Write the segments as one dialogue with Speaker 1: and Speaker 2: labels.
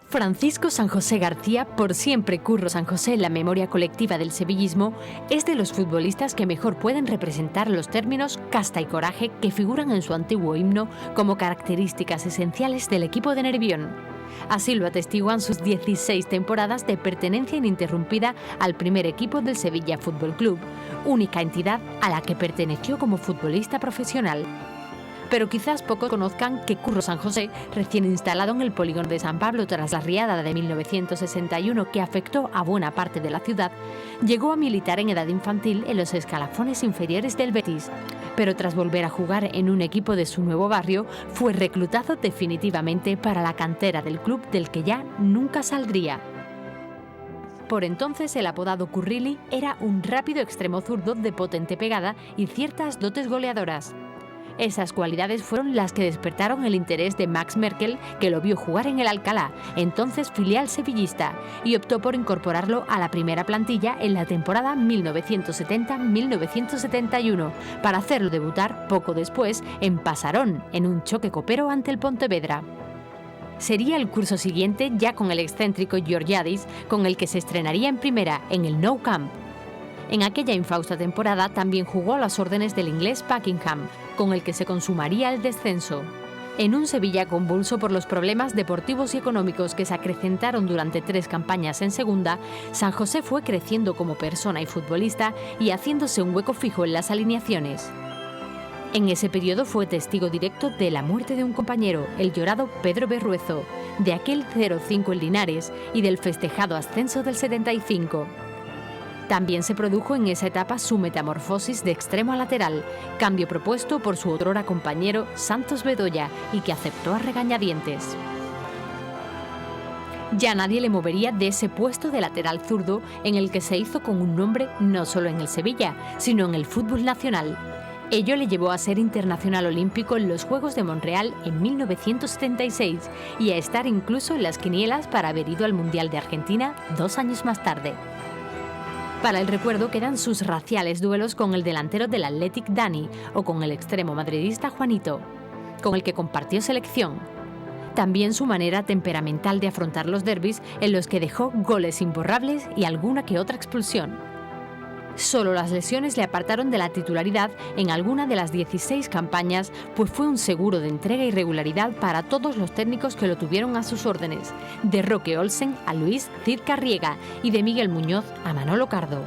Speaker 1: Francisco San José García, por siempre Curro San José en la memoria colectiva del sevillismo, es de los futbolistas que mejor pueden representar los términos casta y coraje que figuran en su antiguo himno como características esenciales del equipo de Nervión. Así lo atestiguan sus 16 temporadas de pertenencia ininterrumpida al primer equipo del Sevilla Fútbol Club, única entidad a la que perteneció como futbolista profesional. Pero quizás pocos conozcan que Curro San José, recién instalado en el polígono de San Pablo tras la riada de 1961 que afectó a buena parte de la ciudad, llegó a militar en edad infantil en los escalafones inferiores del Betis. Pero tras volver a jugar en un equipo de su nuevo barrio, fue reclutado definitivamente para la cantera del club del que ya nunca saldría. Por entonces el apodado Currili era un rápido extremo zurdo de potente pegada y ciertas dotes goleadoras. Esas cualidades fueron las que despertaron el interés de Max Merkel, que lo vio jugar en el Alcalá, entonces filial sevillista, y optó por incorporarlo a la primera plantilla en la temporada 1970-1971, para hacerlo debutar poco después en Pasarón, en un choque copero ante el Pontevedra. Sería el curso siguiente, ya con el excéntrico Georgiadis, con el que se estrenaría en primera, en el Nou Camp. En aquella infausta temporada también jugó a las órdenes del inglés Buckingham, con el que se consumaría el descenso. En un Sevilla convulso por los problemas deportivos y económicos que se acrecentaron durante 3 campañas en segunda, San José fue creciendo como persona y futbolista y haciéndose un hueco fijo en las alineaciones. En ese periodo fue testigo directo de la muerte de un compañero, el llorado Pedro Berruezo, de aquel 0-5 en Linares y del festejado ascenso del 75. También se produjo en esa etapa su metamorfosis de extremo a lateral, cambio propuesto por su otrora compañero Santos Bedoya y que aceptó a regañadientes. Ya nadie le movería de ese puesto de lateral zurdo en el que se hizo con un nombre no solo en el Sevilla, sino en el fútbol nacional. Ello le llevó a ser internacional olímpico en los Juegos de Montreal en 1976 y a estar incluso en las quinielas para haber ido al Mundial de Argentina 2 años más tarde. Para el recuerdo quedan sus raciales duelos con el delantero del Athletic Dani o con el extremo madridista Juanito, con el que compartió selección. También su manera temperamental de afrontar los derbis, en los que dejó goles imborrables y alguna que otra expulsión. Solo las lesiones le apartaron de la titularidad en alguna de las 16 campañas, pues fue un seguro de entrega y regularidad para todos los técnicos que lo tuvieron a sus órdenes, de Roque Olsen a Luis Cid Carriega y de Miguel Muñoz a Manolo Cardo.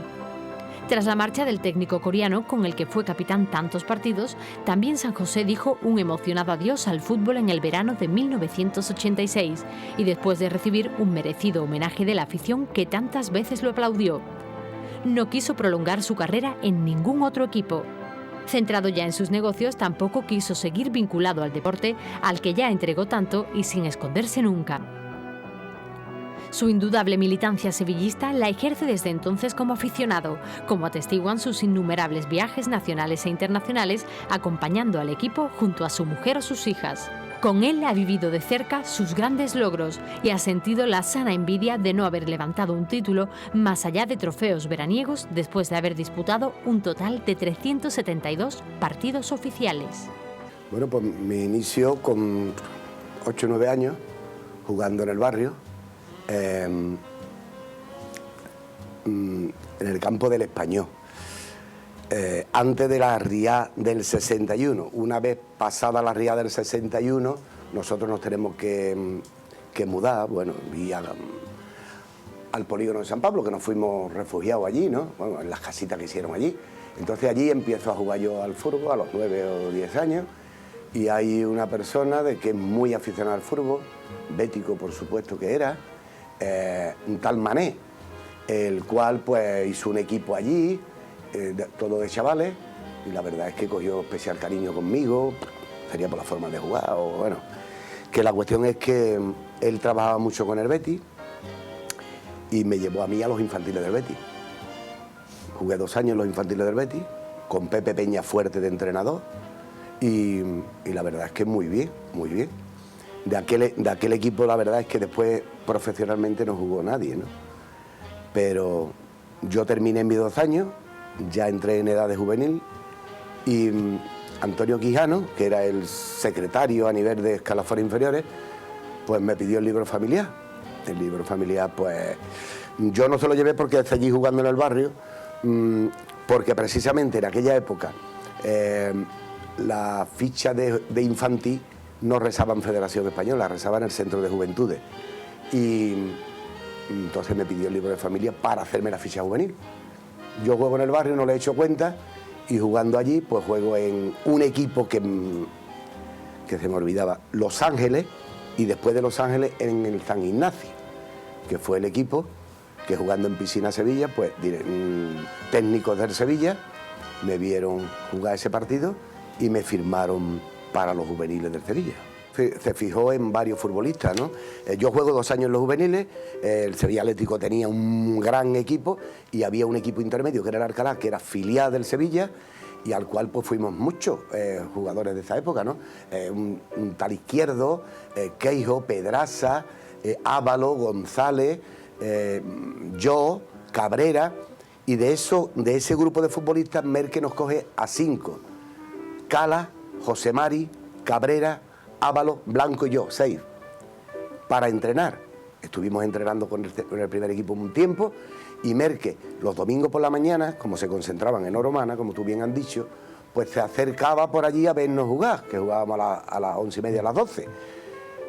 Speaker 1: Tras la marcha del técnico coreano, con el que fue capitán tantos partidos, también San José dijo un emocionado adiós al fútbol en el verano de 1986 y después de recibir un merecido homenaje de la afición que tantas veces lo aplaudió. No quiso prolongar su carrera en ningún otro equipo. Centrado ya en sus negocios, tampoco quiso seguir vinculado al deporte, al que ya entregó tanto y sin esconderse nunca. Su indudable militancia sevillista la ejerce desde entonces como aficionado, como atestiguan sus innumerables viajes nacionales e internacionales, acompañando al equipo junto a su mujer o sus hijas. Con él ha vivido de cerca sus grandes logros y ha sentido la sana envidia de no haber levantado un título más allá de trofeos veraniegos después de haber disputado un total de 372 partidos oficiales.
Speaker 2: Bueno, pues me inició con 8 o 9 años jugando en el barrio, en el campo del Español. Antes de la riada del 61, una vez pasada la riada del 61, nosotros nos tenemos que mudar, bueno, y al polígono de San Pablo, que nos fuimos refugiados allí, ¿no? Bueno, en las casitas que hicieron allí. Entonces allí empiezo a jugar yo al fútbol a los 9 o 10 años, y hay una persona que es muy aficionada al fútbol, bético por supuesto que era, un tal Mané, el cual pues hizo un equipo allí, todo de chavales, y la verdad es que cogió especial cariño conmigo, sería por la forma de jugar, o bueno, que la cuestión es que él trabajaba mucho con el Betis y me llevó a mí a los infantiles del Betis. Jugué 2 años en los infantiles del Betis, con Pepe Peñafuerte de entrenador, y la verdad es que muy bien, muy bien. De aquel equipo la verdad es que después profesionalmente no jugó nadie, ¿no? Pero yo terminé mis 2 años, ya entré en edad de juvenil y Antonio Quijano, que era el secretario a nivel de escalafones inferiores, pues me pidió el libro familiar El libro familiar, pues yo no se lo llevé porque seguí jugando en el barrio, porque precisamente en aquella época la ficha de infantil no rezaba en Federación Española, rezaba en el Centro de Juventudes. Y entonces me pidió el libro de familia para hacerme la ficha juvenil. Yo juego en el barrio, no le he hecho cuenta, y jugando allí, pues juego en un equipo que se me olvidaba, Los Ángeles, y después de Los Ángeles en el San Ignacio, que fue el equipo que jugando en Piscina Sevilla, pues técnicos del Sevilla me vieron jugar ese partido y me firmaron para los juveniles del Sevilla. Se fijó en varios futbolistas, ¿no? Yo juego 2 años en los juveniles, el Sevilla Atlético tenía un gran equipo y había un equipo intermedio que era el Alcalá, que era filial del Sevilla y al cual pues fuimos muchos jugadores de esa época, ¿no? Un tal Izquierdo, Queijo, Pedraza, Ávalo, González, yo, Cabrera, y de ese grupo de futbolistas Merque nos coge a 5, Cala, José Mari, Cabrera, Ávalo, Blanco y yo, 6, para entrenar. Estuvimos entrenando con el primer equipo un tiempo y Merque, los domingos por la mañana, como se concentraban en Oromana, como tú bien has dicho, pues se acercaba por allí a vernos jugar, que jugábamos a las 11:30, a las 12.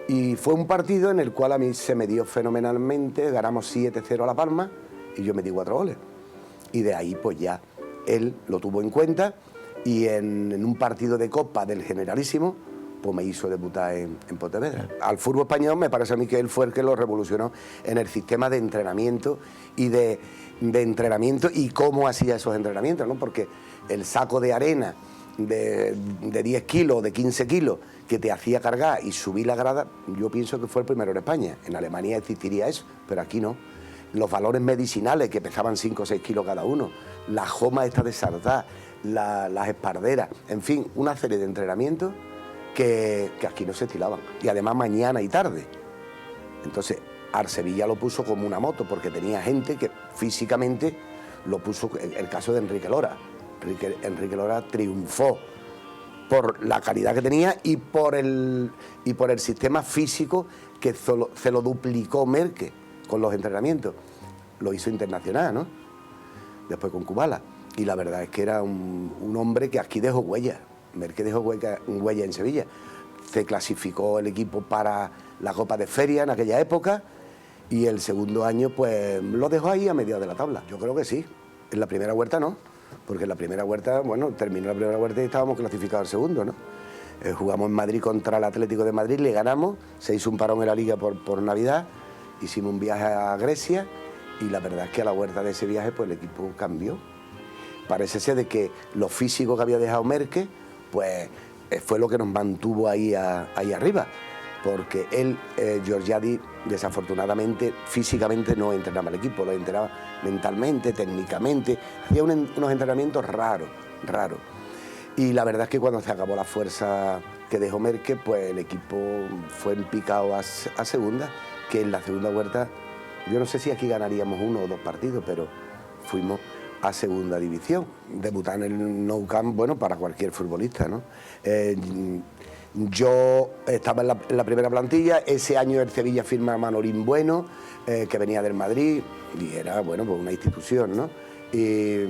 Speaker 2: Y fue un partido en el cual a mí se me dio fenomenalmente, ganamos 7-0 a La Palma y yo metí 4 goles. Y de ahí pues ya él lo tuvo en cuenta y en un partido de Copa del Generalísimo pues me hizo debutar en Pontevedra. Al fútbol español me parece a mí que él fue el que lo revolucionó en el sistema de entrenamiento y de entrenamiento y cómo hacía esos entrenamientos, ¿no? Porque el saco de arena de 10 kilos, de 15 kilos, que te hacía cargar y subir la grada, yo pienso que fue el primero en España. En Alemania existiría eso, pero aquí no. Los valores medicinales que pesaban 5 o 6 kilos cada uno, la joma esta de sardá, las esparderas, en fin, una serie de entrenamientos que aquí no se estilaban, y además mañana y tarde. Entonces, al Sevilla lo puso como una moto, porque tenía gente que físicamente lo puso, el caso de Enrique Lora. Enrique Lora triunfó por la calidad que tenía y por el sistema físico que se lo duplicó Merque con los entrenamientos. Lo hizo internacional, ¿no? Después con Kubala. Y la verdad es que era un hombre que aquí dejó huella. Merque dejó huella en Sevilla. Se clasificó el equipo para la Copa de Feria en aquella época y el segundo año pues lo dejó ahí a mediados de la tabla. Yo creo que sí. En la primera vuelta no, porque en la primera vuelta, bueno, terminó la primera vuelta y estábamos clasificados al segundo, ¿no? Jugamos en Madrid contra el Atlético de Madrid, le ganamos, se hizo un parón en la Liga por Navidad, hicimos un viaje a Grecia y la verdad es que a la vuelta de ese viaje pues el equipo cambió. Parece ser de que lo físico que había dejado Merque pues fue lo que nos mantuvo ahí arriba, porque él, Georgiadi, desafortunadamente, físicamente no entrenaba al equipo, lo entrenaba mentalmente, técnicamente, hacía unos entrenamientos raros. Y la verdad es que cuando se acabó la fuerza que dejó Merque, pues el equipo fue en picado a segunda, que en la segunda vuelta, yo no sé si aquí ganaríamos 1 o 2 partidos, pero fuimos a segunda división. Debutar en el Nou Camp, bueno, para cualquier futbolista, ¿no? Yo estaba en la primera plantilla, ese año el Sevilla firma a Manolín Bueno, que venía del Madrid, y era, bueno, pues una institución, ¿no? Y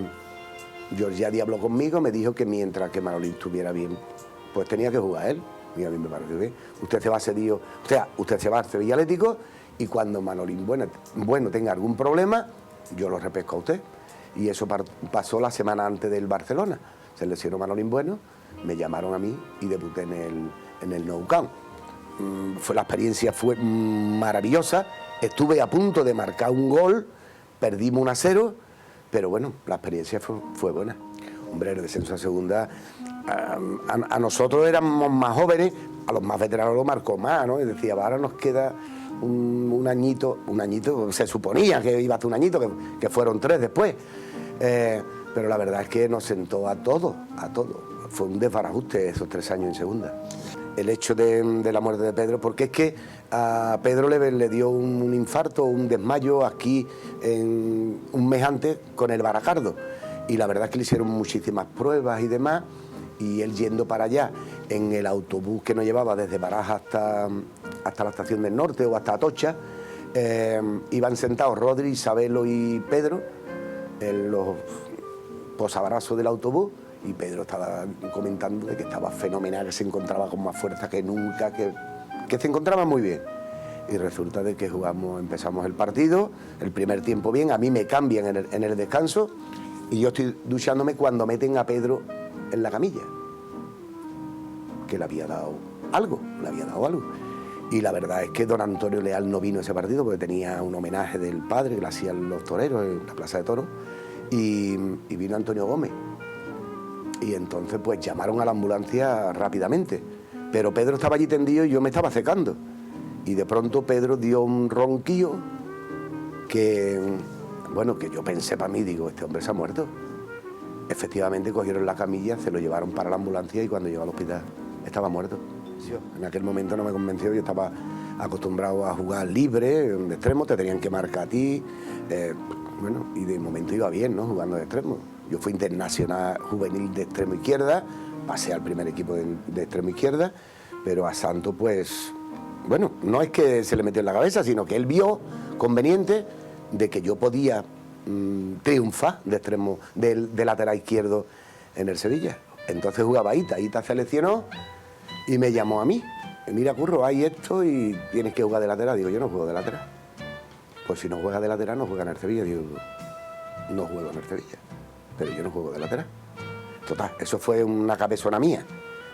Speaker 2: Georgiadi habló conmigo, me dijo que mientras que Manolín estuviera bien, pues tenía que jugar él, y a mí me pareció bien. Usted se va cedido, o sea, usted se va al Sevilla Atlético, y cuando Manolín Bueno tenga algún problema, yo lo repesco a usted. Y eso pasó la semana antes del Barcelona. Se lesionó Manolín Bueno, me llamaron a mí y debuté en el Nou Camp. La experiencia fue maravillosa, estuve a punto de marcar un gol, perdimos 1-0, pero bueno, la experiencia fue buena. Hombre, el descenso a segunda, a nosotros éramos más jóvenes, a los más veteranos lo marcó más, ¿no? Y decía, ahora nos queda un añito, se suponía que iba a hacer un añito, que fueron 3 después, pero la verdad es que nos sentó a todos. Fue un desbarajuste esos 3 años en segunda. El hecho de la muerte de Pedro, porque es que a Pedro le dio un infarto, un desmayo aquí un mes antes con el Baracardo, y la verdad es que le hicieron muchísimas pruebas y demás, y él yendo para allá en el autobús que nos llevaba desde Barajas hasta la estación del Norte o hasta Atocha, Iban sentados Rodri, Isabelo y Pedro en los posabrazos del autobús, y Pedro estaba comentando de que estaba fenomenal, que se encontraba con más fuerza que nunca, que se encontraba muy bien. Y resulta de que empezamos el partido, el primer tiempo bien, a mí me cambian en el descanso, y yo estoy duchándome cuando meten a Pedro en la camilla, que le había dado algo. Y la verdad es que don Antonio Leal no vino a ese partido porque tenía un homenaje del padre que le hacían los toreros en la Plaza de Toros, y vino Antonio Gómez. Y entonces pues llamaron a la ambulancia rápidamente, pero Pedro estaba allí tendido y yo me estaba secando. Y de pronto Pedro dio un ronquillo que, bueno, que yo pensé para mí, digo, este hombre se ha muerto. Efectivamente cogieron la camilla, se lo llevaron para la ambulancia, y cuando llegó al hospital estaba muerto. En aquel momento no me convenció, yo estaba acostumbrado a jugar libre, de extremo, te tenían que marcar a ti, bueno, y de momento iba bien, ¿no?, jugando de extremo. Yo fui internacional juvenil de extremo izquierda, pasé al primer equipo de extremo izquierda, pero a Santo pues, bueno, no es que se le metió en la cabeza, sino que él vio conveniente de que yo podía triunfar de extremo, de lateral izquierdo en el Sevilla. Entonces jugaba Ita seleccionó y me llamó a mí. Mira, Curro, hay esto y tienes que jugar de lateral. Digo, yo no juego de lateral. Pues si no juegas de lateral, no juegas en el Sevilla. Digo, no juego en el Sevilla, pero yo no juego de lateral. Total, eso fue una cabezona mía.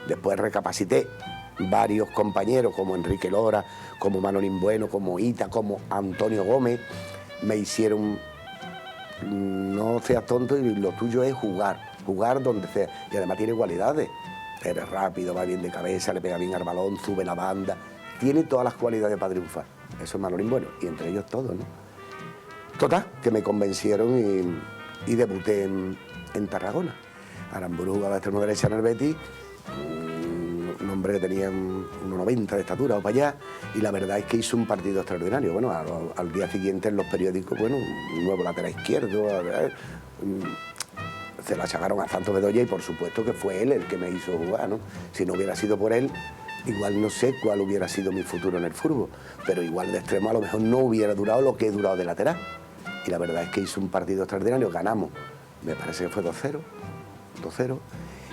Speaker 2: Después recapacité. Varios compañeros como Enrique Lora, como Manolín Bueno, como Ita, como Antonio Gómez, me hicieron, no seas tonto y lo tuyo es jugar donde sea. Y además tiene cualidades. Eres rápido, va bien de cabeza, le pega bien al balón, sube la banda. Tiene todas las cualidades para triunfar. Eso es Manolín Bueno, y entre ellos todos, ¿no? Total, que me convencieron y debuté en Tarragona. Aramburu jugaba de extremo derecha en el Betis, un hombre que tenía 1,90 de estatura o para allá, y la verdad es que hizo un partido extraordinario. Bueno, al día siguiente en los periódicos, bueno, un nuevo lateral izquierdo, se la achacaron a Santos Bedoya, y por supuesto que fue él el que me hizo jugar, ¿no? Si no hubiera sido por él, igual no sé cuál hubiera sido mi futuro en el fútbol, pero igual de extremo a lo mejor no hubiera durado lo que he durado de lateral. Y la verdad es que hizo un partido extraordinario, ganamos, me parece que fue 2-0,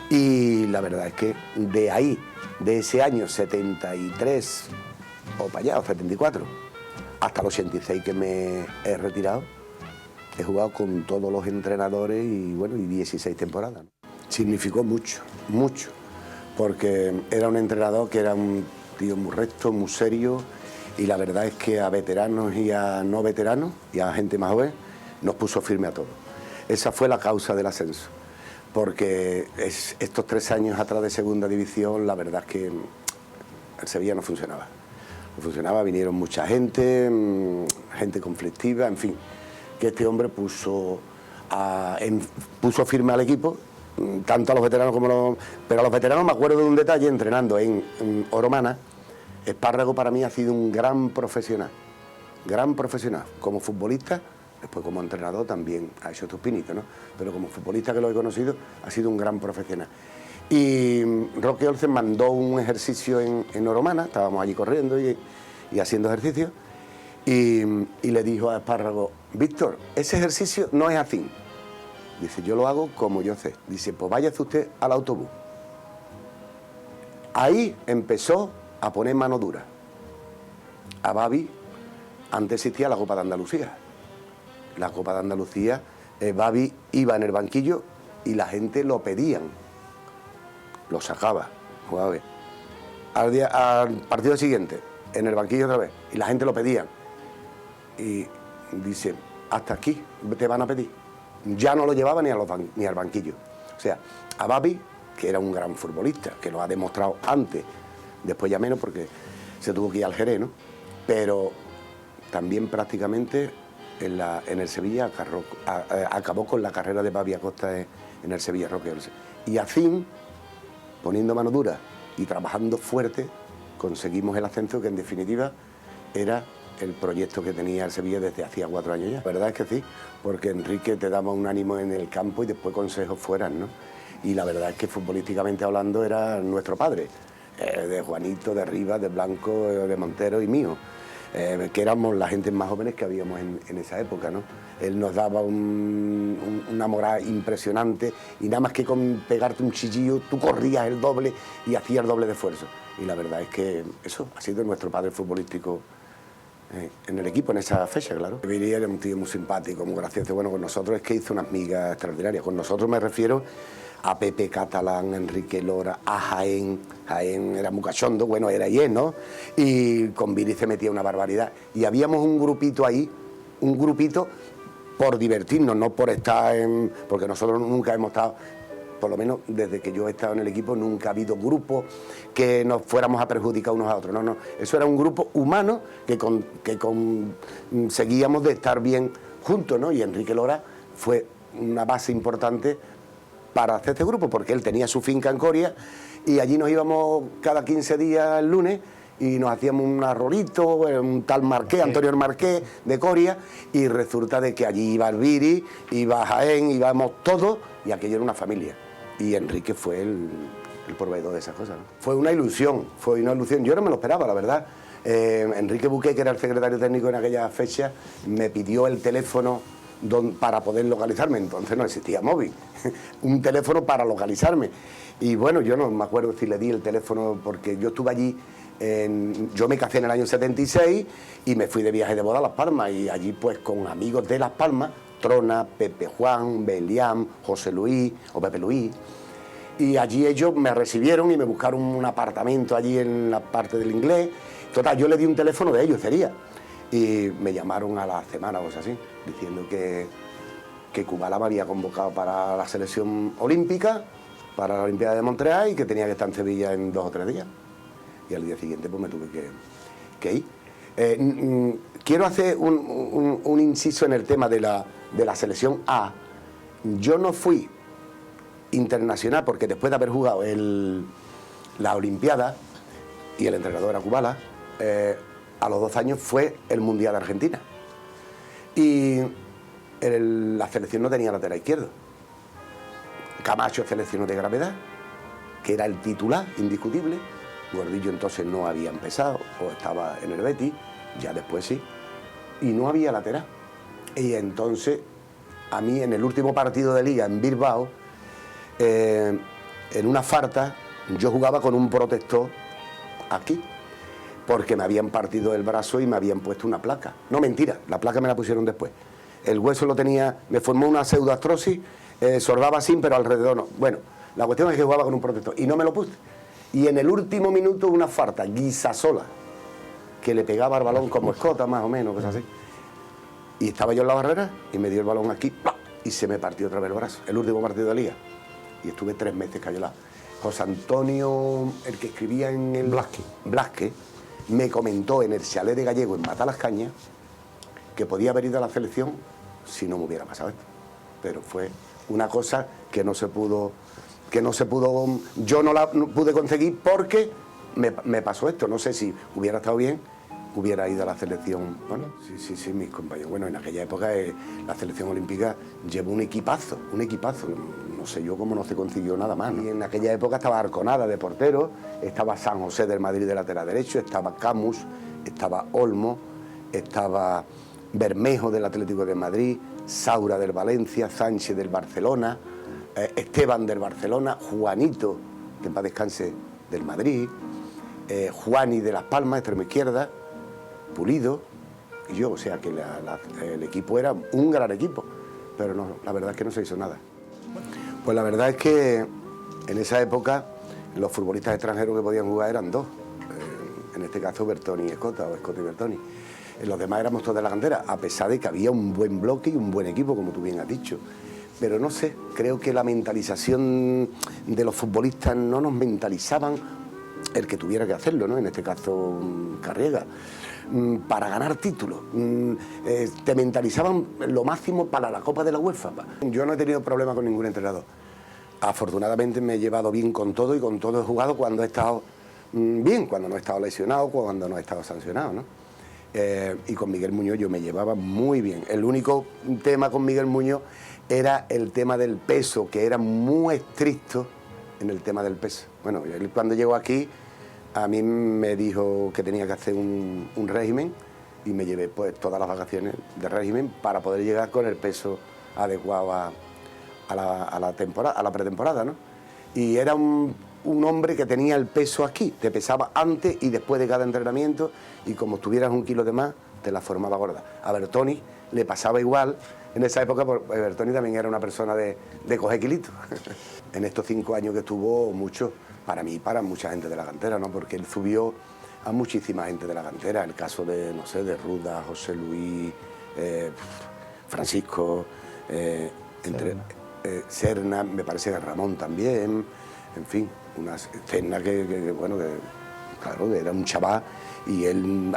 Speaker 2: y la verdad es que de ahí, de ese año 73 o para allá, o 74, hasta el 86 que me he retirado, he jugado con todos los entrenadores y bueno, y 16 temporadas. Significó mucho, porque era un entrenador que era un tío muy recto, muy serio, y la verdad es que a veteranos y a no veteranos, y a gente más joven, nos puso firme a todos. Esa fue la causa del ascenso, porque estos 3 años atrás de segunda división, la verdad es que el Sevilla no funcionaba. No funcionaba, vinieron mucha gente, gente conflictiva, en fin, que este hombre puso firme al equipo, tanto a los veteranos como a los... Pero a los veteranos me acuerdo de un detalle, entrenando en Oromana. Espárrago para mí ha sido un gran profesional, como futbolista. Después como entrenador también ha hecho sus pinitos, ¿no? Pero como futbolista que lo he conocido, ha sido un gran profesional. Y Roque Olsen mandó un ejercicio en Oromana, estábamos allí corriendo y haciendo ejercicio, y le dijo a Espárrago, Víctor, ese ejercicio no es así. Dice, yo lo hago como yo sé. Dice, pues váyase usted al autobús. Ahí empezó a poner mano dura. A Babi, antes existía la Copa de Andalucía. La Copa de Andalucía, Babi iba en el banquillo y la gente lo pedían, lo sacaba, jugaba bien. Al partido siguiente, en el banquillo otra vez, y la gente lo pedía. Y dice, hasta aquí te van a pedir. Ya no lo llevaba ni al banquillo. O sea, a Babi, que era un gran futbolista, que lo ha demostrado antes, después ya menos porque se tuvo que ir al Jerez, ¿no? Pero también prácticamente en el Sevilla acabó con la carrera de Babi Acosta en el Sevilla Roque Olsen. Y así, poniendo mano dura y trabajando fuerte, conseguimos el ascenso, que en definitiva era el proyecto que tenía el Sevilla desde hacía 4 años ya. La verdad es que sí, porque Enrique te daba un ánimo en el campo y después consejos fuera, ¿no? Y la verdad es que futbolísticamente hablando era nuestro padre, de Juanito, de Rivas, de Blanco, de Montero y mío. que éramos la gente más jóvenes que habíamos en esa época, ¿no? Él nos daba una moral impresionante y nada más que con pegarte un chillillo, tú corrías el doble y hacías el doble de esfuerzo. Y la verdad es que eso ha sido nuestro padre futbolístico en el equipo, en esa fecha, claro. Viri era un tío muy simpático, muy gracioso. Bueno, con nosotros es que hizo unas migas extraordinarias. Con nosotros me refiero a Pepe Catalán, a Enrique Lora, a Jaén. Jaén era muy cachondo, bueno, era y es, ¿no? Y con Viri se metía una barbaridad. Y habíamos un grupito ahí, un grupito por divertirnos, no por estar en... Porque nosotros nunca hemos estado... Por lo menos desde que yo he estado en el equipo nunca ha habido grupos que nos fuéramos a perjudicar unos a otros. No, no. Eso era un grupo humano que conseguíamos de estar bien juntos, ¿no? Y Enrique Lora fue una base importante para hacer este grupo, porque él tenía su finca en Coria y allí nos íbamos cada 15 días el lunes y nos hacíamos un arrolito, un tal Marqués, Antonio Marqués de Coria, y resulta de que allí iba el Viri, iba Jaén, íbamos todos y aquello era una familia. Y Enrique fue el proveedor de esas cosas, ¿no? Fue una ilusión, yo no me lo esperaba, la verdad. Enrique Buqué, que era el secretario técnico en aquella fecha, me pidió el teléfono para poder localizarme, entonces no existía móvil, un teléfono para localizarme. Y bueno, yo no me acuerdo si le di el teléfono, porque yo estuve allí, yo me casé en el año 76 y me fui de viaje de boda a Las Palmas, y allí pues con amigos de Las Palmas, Trona, Pepe Juan, Beliam, José Luis o Pepe Luis, y allí ellos me recibieron y me buscaron un apartamento allí en la parte del Inglés. Total, yo le di un teléfono de ellos, sería, y me llamaron a la semana o así, diciendo que Kubala me había convocado para la selección olímpica, para la Olimpiada de Montreal, y que tenía que estar en Sevilla en 2 o 3 días. Y al día siguiente pues me tuve que ir. Quiero hacer un inciso en el tema de la selección A. Yo no fui internacional porque después de haber jugado la Olimpiada, y el entrenador era Kubala, a los 2 años fue el Mundial de Argentina. Y la selección no tenía lateral izquierdo. Camacho seleccionó de gravedad, que era el titular indiscutible. Gordillo entonces no había empezado, o estaba en el Betis, ya después sí, y no había lateral. Y entonces, a mí en el último partido de liga en Bilbao, en una falta, yo jugaba con un protector aquí, porque me habían partido el brazo y me habían puesto una placa. No, mentira, la placa me la pusieron después. El hueso lo tenía, me formó una pseudoartrosis, soldaba así, pero alrededor no. Bueno, la cuestión es que jugaba con un protector y no me lo puse. Y en el último minuto una falta, Guisasola, que le pegaba al balón como escota, más o menos, cosas así. Y estaba yo en la barrera y me dio el balón aquí, ¡pah! Y se me partió otra vez el brazo, el último partido de liga. Y estuve 3 meses cayolado. José Antonio, el que escribía en el Blasque, me comentó en el chalet de Gallego, en Matalascañas, que podía haber ido a la selección si no me hubiera pasado esto. Pero fue una cosa que no se pudo, yo no la pude conseguir porque me pasó esto. No sé si hubiera estado bien, hubiera ido a la selección. Bueno, sí, mis compañeros. Bueno, en aquella época la selección olímpica llevó un equipazo. No sé yo cómo no se consiguió nada más, ¿no? Y en aquella época estaba Arconada de portero, estaba San José del Madrid de lateral derecho, estaba Camus, estaba Olmo, estaba Bermejo del Atlético de Madrid, Saura del Valencia, Sánchez del Barcelona, Esteban del Barcelona, Juanito, que en paz descanse, del Madrid, Juani de Las Palmas, extremo izquierda, Pulido y yo. O sea que el equipo era un gran equipo, pero no, la verdad es que no se hizo nada. Pues la verdad es que en esa época los futbolistas extranjeros que podían jugar eran 2, en este caso Bertoni y Escota, o Escota y Bertoni. Los demás éramos todos de la cantera, a pesar de que había un buen bloque y un buen equipo, como tú bien has dicho. Pero no sé, creo que la mentalización de los futbolistas no nos mentalizaban el que tuviera que hacerlo, ¿no? En este caso Carriega, para ganar títulos. Te mentalizaban lo máximo para la Copa de la UEFA. Yo no he tenido problema con ningún entrenador. Afortunadamente me he llevado bien con todo, y con todo he jugado cuando he estado bien, cuando no he estado lesionado, cuando no he estado sancionado, ¿no? Y con Miguel Muñoz yo me llevaba muy bien. El único tema con Miguel Muñoz era el tema del peso, que era muy estricto en el tema del peso. Bueno, él cuando llegó aquí a mí me dijo que tenía que hacer un régimen y me llevé pues todas las vacaciones de régimen para poder llegar con el peso adecuado a la temporada, a la pretemporada, ¿no? Y era un hombre que tenía el peso aquí, te pesaba antes y después de cada entrenamiento, y como tuvieras 1 kilo de más, te la formaba gorda. A Bertoni le pasaba igual en esa época, porque Bertoni también era una persona de coger kilitos. En estos 5 años que estuvo, mucho, para mí y para mucha gente de la cantera, ¿no? Porque él subió a muchísima gente de la cantera, el caso de, no sé, de Ruda, José Luis, Francisco, Serna, me parece que Ramón también, en fin, una Serna que bueno, que claro, era un chaval y él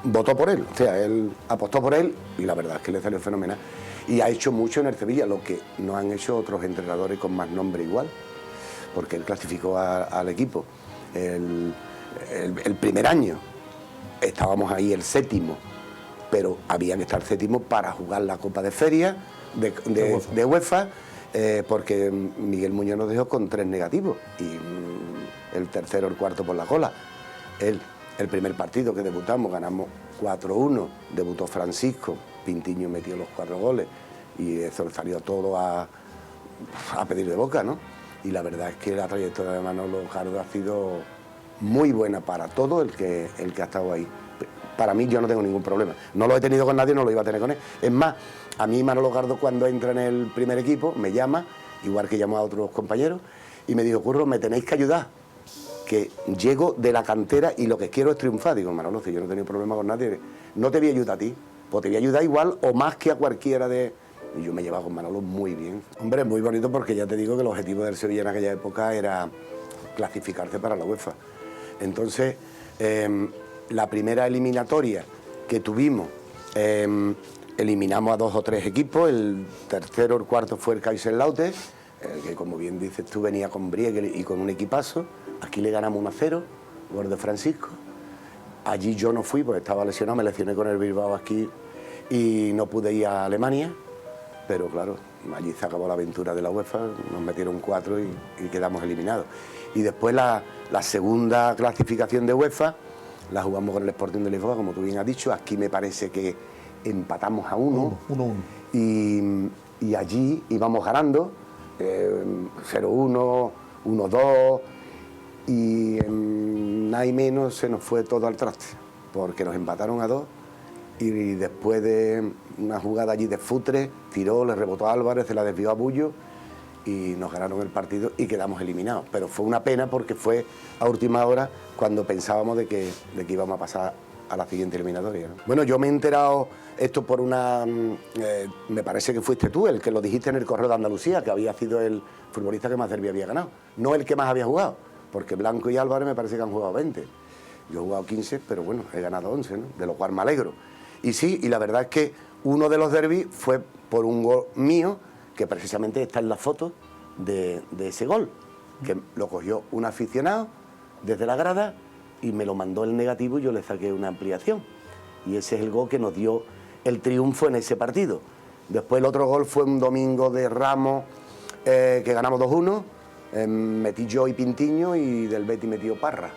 Speaker 2: votó por él, o sea, él apostó por él y la verdad es que le salió fenomenal. Y ha hecho mucho en el Sevilla, lo que no han hecho otros entrenadores con más nombre igual, porque él clasificó al equipo. El primer año estábamos ahí el 7º, pero había que estar 7º para jugar la Copa de Feria de UEFA, porque Miguel Muñoz nos dejó con 3 negativos y el tercero, el cuarto por la cola. El primer partido que debutamos ganamos 4-1, debutó Francisco, Pintiño metió los 4 goles y eso salió todo a pedir de boca, ¿no? Y la verdad es que la trayectoria de Manolo Gardo ha sido muy buena para todo el que ha estado ahí. Para mí yo no tengo ningún problema. No lo he tenido con nadie, no lo iba a tener con él. Es más, a mí Manolo Gardo cuando entra en el primer equipo me llama, igual que llamó a otros compañeros, y me dijo, Curro, me tenéis que ayudar, que llego de la cantera y lo que quiero es triunfar. Digo, Manolo, si yo no he tenido problema con nadie, no te voy a ayudar a ti, pues te voy a ayudar igual o más que a cualquiera de... Y yo me llevaba con Manolo muy bien. Hombre, muy bonito porque ya te digo que el objetivo del Sevilla en aquella época era clasificarse para la UEFA. Entonces, la primera eliminatoria que tuvimos, eliminamos a 2 o 3 equipos, el tercero o el cuarto fue el Kaiserslautern, que como bien dices tú venía con Briegel y con un equipazo. Aquí le ganamos 1-0, gol de Francisco. Allí yo no fui porque estaba lesionado, me lesioné con el Bilbao aquí y no pude ir a Alemania, pero claro, allí se acabó la aventura de la UEFA, nos metieron 4 y quedamos eliminados. Y después la segunda clasificación de UEFA la jugamos con el Sporting de Lisboa, como tú bien has dicho. Aquí me parece que empatamos a 1. 1-1. Y allí íbamos ganando 0-1, 1-2, y en nada y menos se nos fue todo al traste, porque nos empataron a 2 y después de una jugada allí de Futre, tiró, le rebotó a Álvarez, se la desvió a Bullo y nos ganaron el partido y quedamos eliminados. Pero fue una pena porque fue a última hora cuando pensábamos de que íbamos a pasar a la siguiente eliminatoria, ¿no? Bueno, yo me he enterado esto por una... me parece que fuiste tú el que lo dijiste en el Correo de Andalucía, que había sido el futbolista que más derbi había ganado, no el que más había jugado, porque Blanco y Álvarez me parece que han jugado 20. Yo he jugado 15, pero bueno, he ganado 11, ¿no? De lo cual me alegro. Y sí, y la verdad es que uno de los derbis fue por un gol mío, que precisamente está en la foto de ese gol, que lo cogió un aficionado desde la grada y me lo mandó el negativo y yo le saqué una ampliación. Y ese es el gol que nos dio el triunfo en ese partido. Después el otro gol fue un domingo de Ramos, que ganamos 2-1, metí yo y Pintiño y del Betis metió Parra.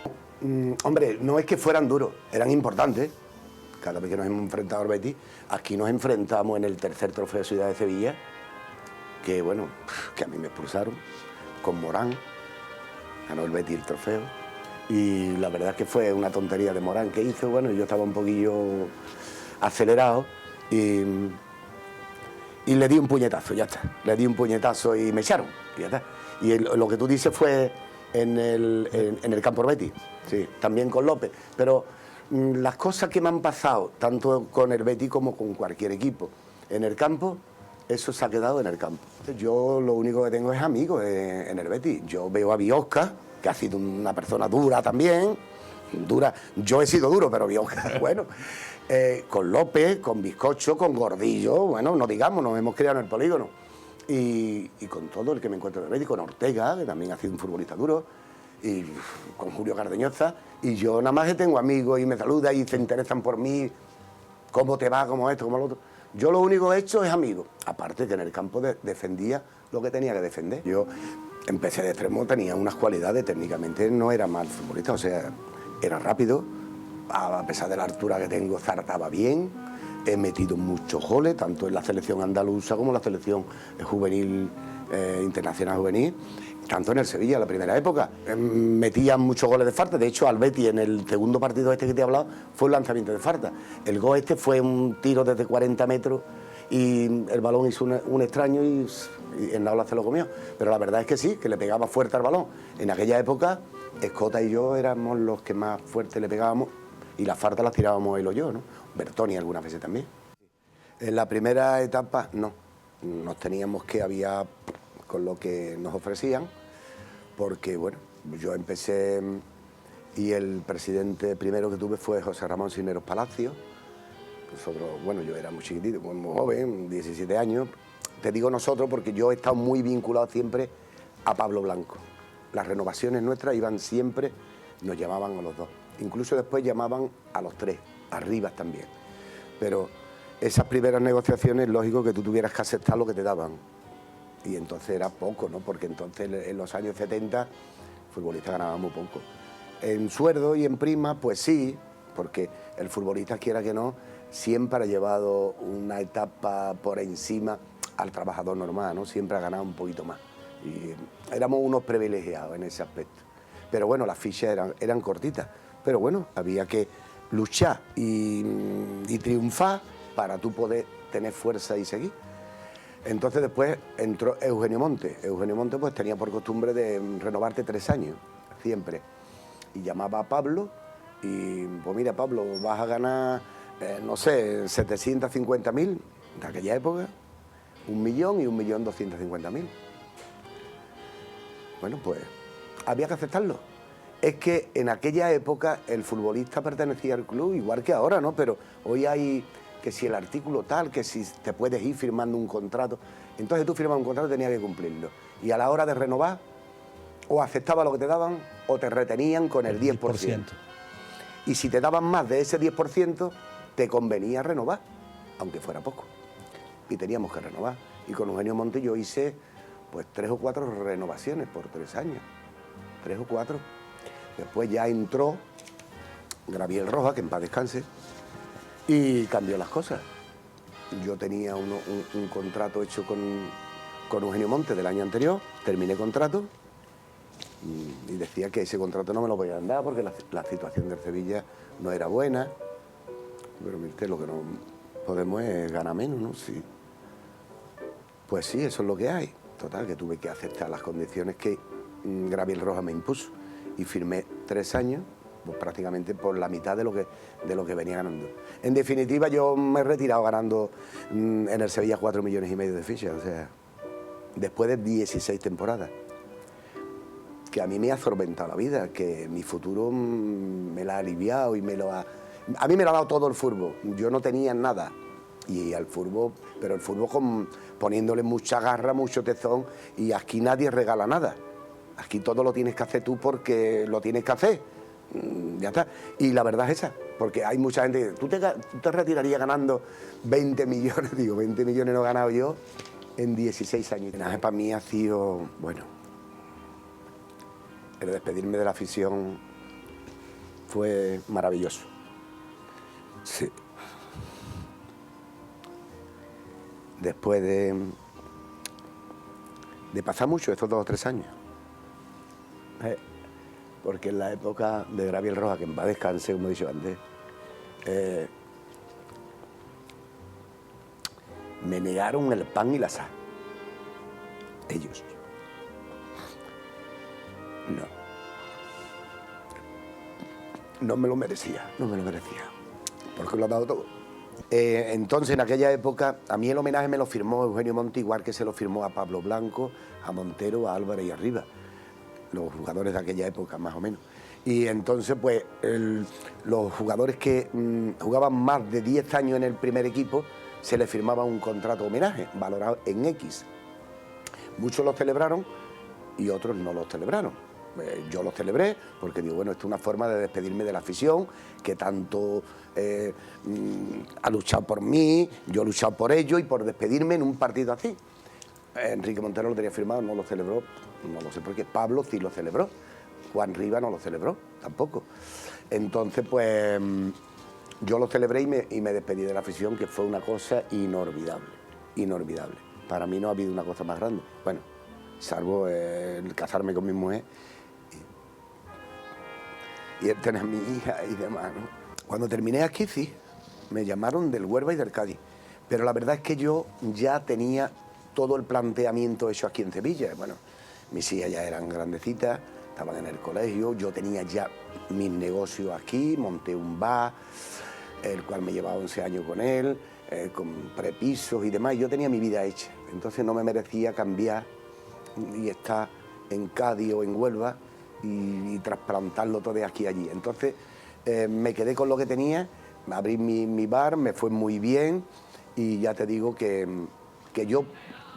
Speaker 2: Hombre, no es que fueran duros, eran importantes. Cada vez que nos hemos enfrentado al Betis, aquí nos enfrentamos en el tercer trofeo de Ciudad de Sevilla, que bueno, que a mí me expulsaron, con Morán, ganó el Betis el trofeo, y la verdad es que fue una tontería de Morán que hizo, bueno, yo estaba un poquillo acelerado y le di un puñetazo, ya está, le di un puñetazo y me echaron, y ya está. Y lo que tú dices fue en el campo Betis, sí, también con López, pero las cosas que me han pasado, tanto con el Betis como con cualquier equipo, en el campo, eso se ha quedado en el campo. Yo lo único que tengo es amigos en el Betis. Yo veo a Biosca, que ha sido una persona dura también, dura. Yo he sido duro, pero Biosca, bueno. Con López, con Bizcocho, con Gordillo, bueno, no digamos, nos hemos criado en el polígono. Y con todo el que me encuentro en el Betis, con Ortega, que también ha sido un futbolista duro, y con Julio Cardeñoza, y yo nada más que tengo amigos y me saludan y se interesan por mí, cómo te va, cómo esto, cómo lo otro. Yo lo único que he hecho es amigos, aparte que en el campo defendía lo que tenía que defender. Yo empecé de extremo, tenía unas cualidades, técnicamente no era mal futbolista, o sea, era rápido, a pesar de la altura que tengo, zartaba bien. He metido muchos goles, tanto en la selección andaluza como en la selección juvenil, internacional juvenil, tanto en el Sevilla, en la primera época. Metían muchos goles de falta. De hecho, al Betis, en el segundo partido este que te he hablado, fue un lanzamiento de falta. El gol este fue un tiro desde 40 metros y el balón hizo un extraño y en la ola se lo comió. Pero la verdad es que sí, que le pegaba fuerte al balón. En aquella época, Escota y yo éramos los que más fuerte le pegábamos y las faltas las tirábamos él o yo, ¿no? Bertoni algunas veces también. En la primera etapa, no. Nos teníamos que aviar con lo que nos ofrecían, porque, bueno, yo empecé y el presidente primero que tuve fue José Ramón Cisneros Palacio. Nosotros, bueno, yo era muy chiquitito, muy joven, 17 años. Te digo nosotros porque yo he estado muy vinculado siempre a Pablo Blanco. Las renovaciones nuestras iban siempre, nos llamaban a los dos. Incluso después llamaban a los tres, a Rivas también. Pero esas primeras negociaciones, lógico que tú tuvieras que aceptar lo que te daban. Y entonces era poco, ¿no? Porque entonces en los años 70 futbolistas ganaban muy poco. En sueldo y en prima, pues sí, porque el futbolista, quiera que no, siempre ha llevado una etapa por encima al trabajador normal, ¿no? Siempre ha ganado un poquito más. Y éramos unos privilegiados en ese aspecto. Pero bueno, las fichas eran cortitas. Pero bueno, había que luchar y triunfar para tú poder tener fuerza y seguir. Entonces después entró Eugenio Monte. Eugenio Monte pues tenía por costumbre de renovarte 3 años, siempre. Y llamaba a Pablo y pues mira, Pablo, vas a ganar, no sé, 750.000 de aquella época, 1 millón y 1.250.000. Bueno, pues había que aceptarlo. Es que en aquella época el futbolista pertenecía al club, igual que ahora, ¿no? Pero hoy hay que si el artículo tal, que si te puedes ir firmando un contrato. Entonces tú firmas un contrato y tenías que cumplirlo. Y a la hora de renovar, o aceptabas lo que te daban, o te retenían con el 10%. Y si te daban más de ese 10%, te convenía renovar, aunque fuera poco. Y teníamos que renovar. Y con Eugenio Monte yo hice pues 3 o 4 renovaciones por 3 años. 3 o 4. Después ya entró Gabriel Roja, que en paz descanse, y cambió las cosas. Yo tenía un contrato hecho con Eugenio Monte del año anterior, terminé contrato y decía que ese contrato no me lo podían dar porque la situación del Sevilla no era buena. Pero mire, lo que no podemos es ganar menos, ¿no? Sí. Pues sí, eso es lo que hay. Total, que tuve que aceptar las condiciones que Gabriel Roja me impuso y firmé 3 años, pues prácticamente por la mitad de lo que venía ganando. En definitiva, yo me he retirado ganando en el Sevilla 4,5 millones de fichas, o sea, después de 16 temporadas. Que a mí me ha atormentado la vida, que mi futuro me la ha aliviado y a mí me lo ha dado todo el fútbol. Yo no tenía nada. Y al fútbol, pero el fútbol poniéndole mucha garra, mucho tesón, y aquí nadie regala nada. Aquí todo lo tienes que hacer tú porque lo tienes que hacer. Ya está. Y la verdad es esa, porque hay mucha gente que tú te retirarías ganando 20 millones, digo, 20 millones no he ganado yo en 16 años. Para mí ha sido, bueno, el despedirme de la afición fue maravilloso. Sí. Después de pasar mucho estos 2 o 3 años. Porque en la época de Gabriel Roja, que en paz descanse, como he dicho antes, me negaron el pan y la sal. Ellos. No me lo merecía, porque lo ha dado todo. Entonces, en aquella época, a mí el homenaje me lo firmó Eugenio Monte, igual que se lo firmó a Pablo Blanco, a Montero, a Álvarez y a Rivas, los jugadores de aquella época, más o menos. Y entonces, pues, los jugadores que jugaban más de 10 años en el primer equipo, se les firmaba un contrato de homenaje, valorado en X. Muchos lo celebraron y otros no lo celebraron. Yo lo celebré porque digo, bueno, esto es una forma de despedirme de la afición que tanto ha luchado por mí, yo he luchado por ellos y por despedirme en un partido así. Enrique Montero lo tenía firmado, no lo celebró, no lo sé por qué. Pablo sí lo celebró, Juan Rivas no lo celebró tampoco. Entonces, pues yo lo celebré y me despedí de la afición, que fue una cosa inolvidable, inolvidable. Para mí no ha habido una cosa más grande. Bueno, salvo el casarme con mi mujer y el tener a mi hija y demás, ¿no? Cuando terminé aquí, sí, me llamaron del Huelva y del Cádiz. Pero la verdad es que yo ya tenía todo el planteamiento hecho aquí en Sevilla. Bueno, mis hijas ya eran grandecitas, estaban en el colegio, yo tenía ya mis negocios aquí, monté un bar, el cual me llevaba 11 años con él, con prepisos y demás. Yo tenía mi vida hecha, entonces no me merecía cambiar y estar en Cádiz o en Huelva y trasplantarlo todo de aquí a allí. Entonces me quedé con lo que tenía, abrí mi bar, me fue muy bien y ya te digo que yo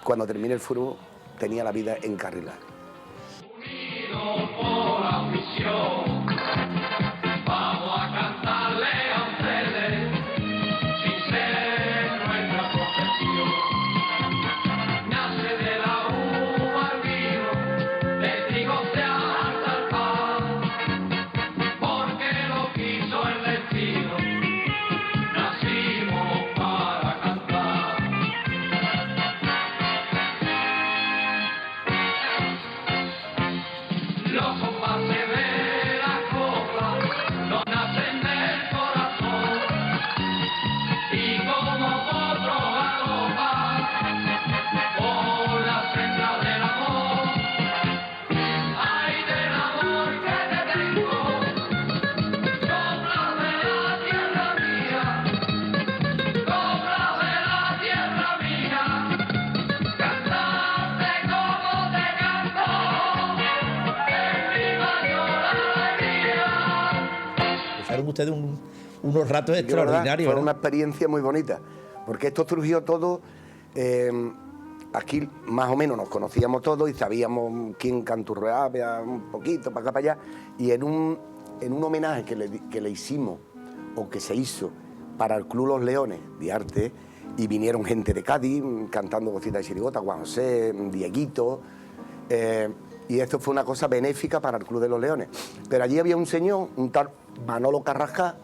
Speaker 2: cuando terminé el fútbol tenía la vida encarrilada.
Speaker 3: Unidos por la afición, vamos a cantarle a ustedes, sin ser nuestra profesión. Nace de la uva el vino, del trigo se harta el pan, porque lo quiso el destino, nacimos para cantar. Los compases de la copla no nacen del corazón y como otro galopan por la senda del amor. Ay, del amor que te tengo, sopla de la tierra mía, sopla de la tierra mía, cantante como te canto.
Speaker 4: Pasaron ustedes unos ratos
Speaker 2: Sí,
Speaker 4: extraordinarios.
Speaker 2: fue
Speaker 4: ¿verdad?
Speaker 2: una experiencia muy bonita, porque esto surgió todo, aquí más o menos nos conocíamos todos y sabíamos quién canturreaba un poquito, para acá, para allá, y en un homenaje que le hicimos, o que se hizo, para el Club Los Leones de Arte, y vinieron gente de Cádiz cantando cositas de chirigota, Juan José, Dieguito, y esto fue una cosa benéfica para el Club de los Leones. Pero allí había un señor, un tal Manolo Carrascal,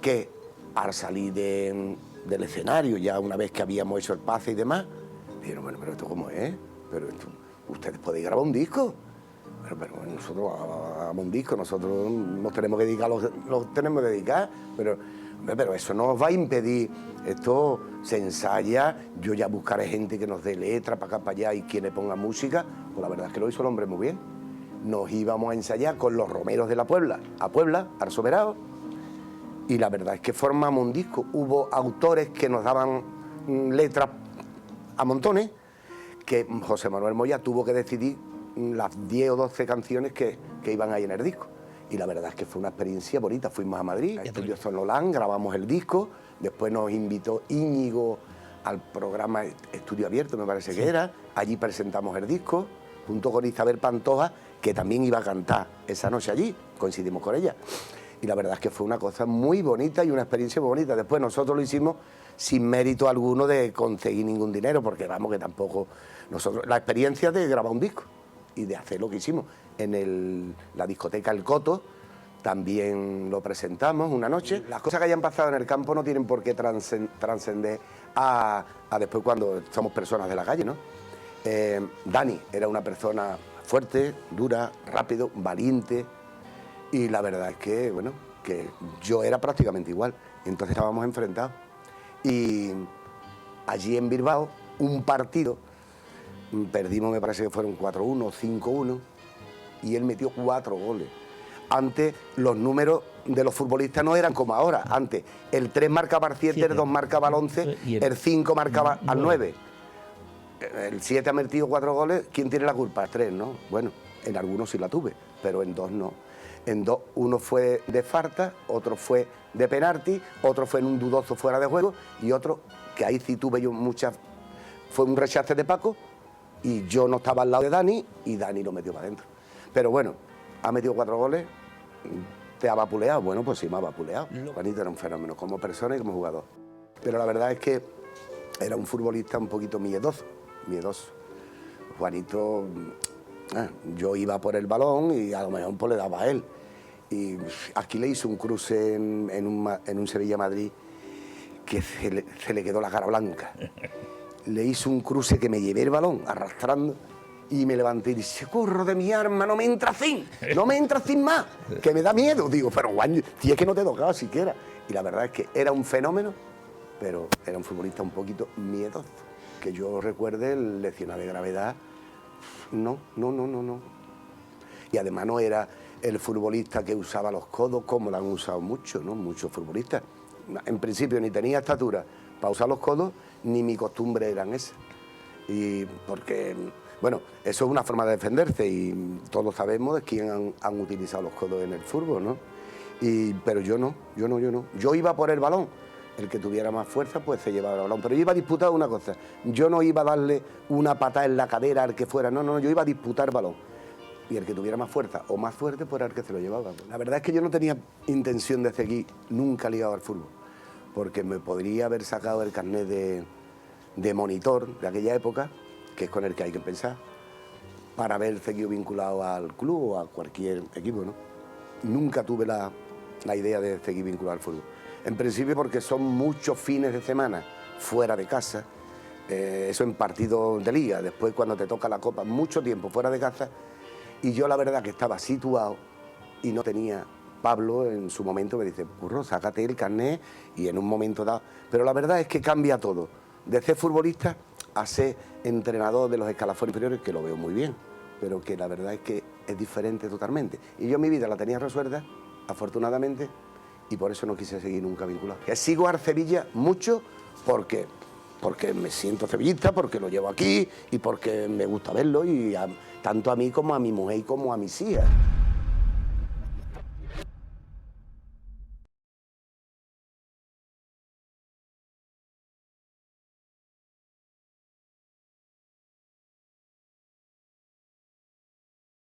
Speaker 2: que al salir del escenario, ya una vez que habíamos hecho el pase y demás, dijeron, bueno, pero esto cómo es, pero esto, ustedes podéis grabar un disco. Pero nosotros hagamos un disco, nosotros nos tenemos que dedicar, los tenemos que dedicar, pero eso no os va a impedir, esto se ensaya, yo ya buscaré gente que nos dé letra para acá, para allá y quien le ponga música, pues la verdad es que lo hizo el hombre muy bien. Nos íbamos a ensayar con los romeros de la Puebla, al Soberano, y la verdad es que formamos un disco. Hubo autores que nos daban letras a montones, que José Manuel Moya tuvo que decidir las 10 o 12 canciones que iban ahí en el disco. Y la verdad es que fue una experiencia bonita. Fuimos a Madrid, a Estudio Sonolán, grabamos el disco, después nos invitó Íñigo al programa Estudio Abierto, me parece que era, allí presentamos el disco, junto con Isabel Pantoja, que también iba a cantar esa noche allí, coincidimos con ella. Y la verdad es que fue una cosa muy bonita y una experiencia muy bonita. Después nosotros lo hicimos sin mérito alguno de conseguir ningún dinero, porque vamos, que tampoco nosotros... La experiencia de grabar un disco y de hacer lo que hicimos. En la discoteca El Coto también lo presentamos una noche. Las cosas que hayan pasado en el campo no tienen por qué trascender a después cuando somos personas de la calle, ¿no? Dani era una persona fuerte, dura, rápido, valiente, y la verdad es que, bueno, que yo era prácticamente igual. Entonces estábamos enfrentados. Y allí en Bilbao, un partido, perdimos, me parece que fueron 4-1, 5-1, y él metió 4 goles. Antes los números de los futbolistas no eran como ahora. Antes el 3 marcaba al 7, el 2 marcaba al 11, el 5 marcaba al 9. El 7 ha metido 4 goles, ¿quién tiene la culpa? El 3, ¿no? Bueno, en algunos sí la tuve, pero en 2 no. En 2, uno fue de falta, otro fue de penalti, otro fue en un dudoso fuera de juego, y otro, que ahí sí tuve yo muchas, fue un rechace de Paco, y yo no estaba al lado de Dani, y Dani lo metió para adentro. Pero bueno, ha metido 4 goles, ¿te ha vapuleado? Bueno, pues sí me ha vapuleado. Juanito era un fenómeno, como persona y como jugador. Pero la verdad es que era un futbolista un poquito miedoso. Juanito, yo iba por el balón y a lo mejor pues le daba a él. Y aquí le hizo un cruce en un Sevilla-Madrid que se le quedó la cara blanca. Le hizo un cruce que me llevé el balón arrastrando y me levanté y dije, corro de mi arma, no me entras sin más, que me da miedo. Digo, pero guaño, si es que no te tocaba siquiera. Y la verdad es que era un fenómeno, pero era un futbolista un poquito miedoso. Que yo recuerde, el lesionado de gravedad, no. Y además no era el futbolista que usaba los codos, como lo han usado muchos, ¿no? Muchos futbolistas. En principio ni tenía estatura para usar los codos, ni mi costumbre eran esas. Y porque, bueno, eso es una forma de defenderse y todos sabemos de quién han utilizado los codos en el fútbol, ¿no? Pero yo no. Yo iba por el balón. El que tuviera más fuerza, pues se llevaba el balón. Pero yo iba a disputar una cosa. Yo no iba a darle una patada en la cadera al que fuera. No, yo iba a disputar el balón. Y el que tuviera más fuerza o más fuerte, pues era el que se lo llevaba. La verdad es que yo no tenía intención de seguir nunca ligado al fútbol. Porque me podría haber sacado el carnet de monitor de aquella época, que es con el que hay que pensar, para haber seguido vinculado al club o a cualquier equipo, ¿no? Nunca tuve la idea de seguir vinculado al fútbol. En principio porque son muchos fines de semana fuera de casa, eso en partidos de liga, después cuando te toca la copa, mucho tiempo fuera de casa, y yo la verdad que estaba situado y no tenía. Pablo en su momento me dice, Curro, sácate el carnet y en un momento dado. Pero la verdad es que cambia todo, de ser futbolista a ser entrenador de los escalafones inferiores, que lo veo muy bien, pero que la verdad es que es diferente totalmente. Y yo mi vida la tenía resuelta, afortunadamente, y por eso no quise seguir nunca vinculado. Que sigo al Sevilla mucho porque me siento sevillista, porque lo llevo aquí y porque me gusta verlo, y tanto a mí como a mi mujer y como a mis hijas.